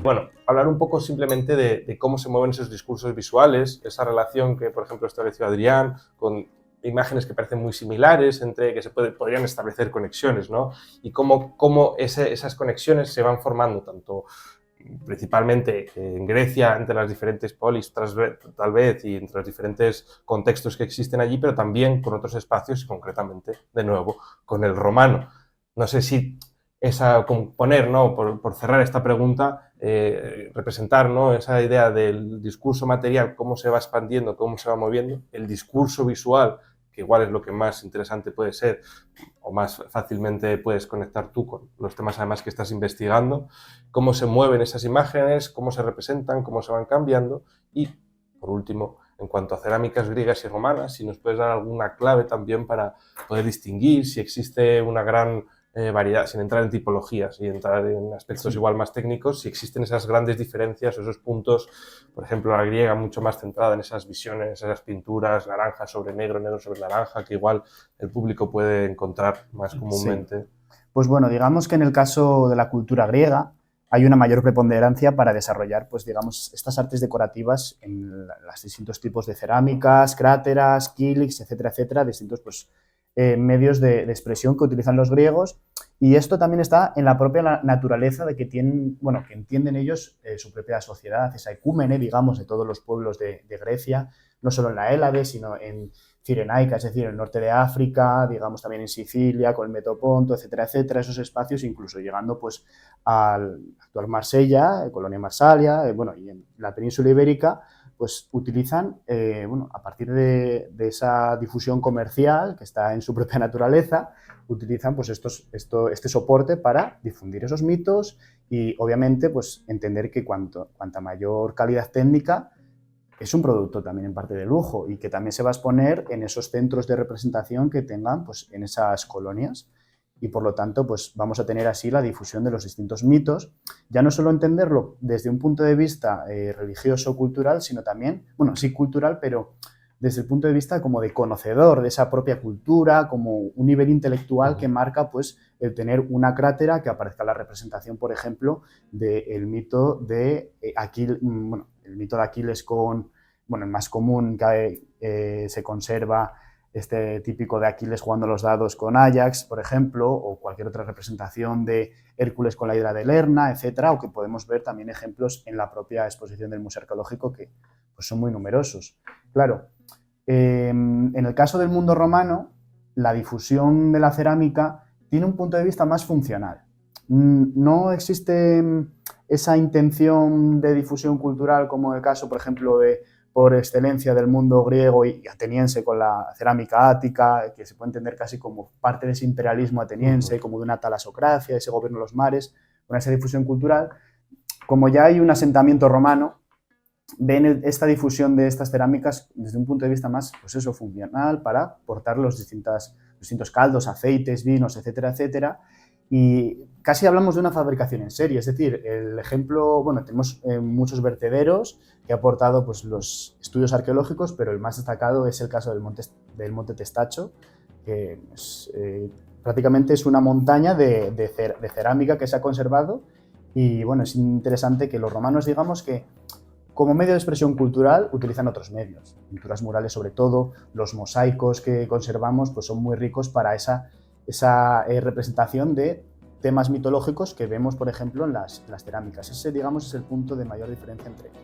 Bueno, hablar un poco simplemente de cómo se mueven esos discursos visuales, esa relación que, por ejemplo, estableció Adrián con imágenes que parecen muy similares, entre que podrían establecer conexiones, ¿no? Y cómo esas conexiones se van formando tanto principalmente en Grecia, entre las diferentes polis, tal vez, y entre los diferentes contextos que existen allí, pero también con otros espacios y concretamente, de nuevo, con el romano. No sé si poner, ¿no? Por cerrar esta pregunta, representar, ¿no? Esa idea del discurso material, cómo se va expandiendo, cómo se va moviendo, el discurso visual, que igual es lo que más interesante puede ser, o más fácilmente puedes conectar tú con los temas además que estás investigando, cómo se mueven esas imágenes, cómo se representan, cómo se van cambiando y, por último, en cuanto a cerámicas griegas y romanas, si nos puedes dar alguna clave también para poder distinguir si existe una gran variedad, sin entrar en tipologías y entrar en aspectos igual más técnicos, si existen esas grandes diferencias, esos puntos, por ejemplo, la griega mucho más centrada en esas visiones, esas pinturas, naranja sobre negro, negro sobre naranja, que igual el público puede encontrar más comúnmente. Sí. Pues bueno, digamos que en el caso de la cultura griega hay una mayor preponderancia para desarrollar, pues digamos, estas artes decorativas en los distintos tipos de cerámicas, cráteras, kílix, etcétera, etcétera, distintos pues, medios de expresión que utilizan los griegos. Y esto también está en la propia naturaleza de que tienen, bueno, que entienden ellos su propia sociedad, esa ecúmene, digamos, de todos los pueblos de Grecia, no solo en la Hélade, sino en Cirenaica, es decir, en el norte de África, digamos también en Sicilia, con el Metoponto, etcétera, etcétera, esos espacios, incluso llegando pues al actual Marsella, colonia Massalia, bueno, y en la península ibérica, pues utilizan, bueno, a partir de esa difusión comercial que está en su propia naturaleza, utilizan pues este soporte para difundir esos mitos y obviamente pues entender que cuanta mayor calidad técnica es un producto también en parte de lujo y que también se va a exponer en esos centros de representación que tengan pues, en esas colonias y por lo tanto pues, vamos a tener así la difusión de los distintos mitos, ya no solo entenderlo desde un punto de vista religioso, cultural, sino también, bueno, sí cultural, pero desde el punto de vista como de conocedor de esa propia cultura, como un nivel intelectual que marca pues, el tener una crátera que aparezca en la representación, por ejemplo, del mito de Aquiles, bueno, el mito de Aquiles con, bueno, el más común que se conserva, este típico de Aquiles jugando los dados con Ajax, por ejemplo, o cualquier otra representación de Hércules con la hidra de Lerna, etcétera, o que podemos ver también ejemplos en la propia exposición del Museo Arqueológico que pues, son muy numerosos. Claro, en el caso del mundo romano, la difusión de la cerámica tiene un punto de vista más funcional. No existe esa intención de difusión cultural como en el caso, por ejemplo, por excelencia del mundo griego y ateniense con la cerámica ática, que se puede entender casi como parte de ese imperialismo ateniense, como de una talasocracia, ese gobierno de los mares, con esa difusión cultural. Como ya hay un asentamiento romano, ven esta difusión de estas cerámicas desde un punto de vista más, pues eso, funcional para portar los distintos caldos, aceites, vinos, etcétera, etcétera. Y casi hablamos de una fabricación en serie, es decir, el ejemplo, bueno, tenemos muchos vertederos que ha aportado pues, los estudios arqueológicos, pero el más destacado es el caso del Monte Testacho, que prácticamente es una montaña de cerámica que se ha conservado y bueno, es interesante que los romanos digamos que como medio de expresión cultural utilizan otros medios, pinturas murales sobre todo, los mosaicos que conservamos pues son muy ricos para esa representación de temas mitológicos que vemos, por ejemplo, en las cerámicas. Ese, digamos, es el punto de mayor diferencia entre ellos.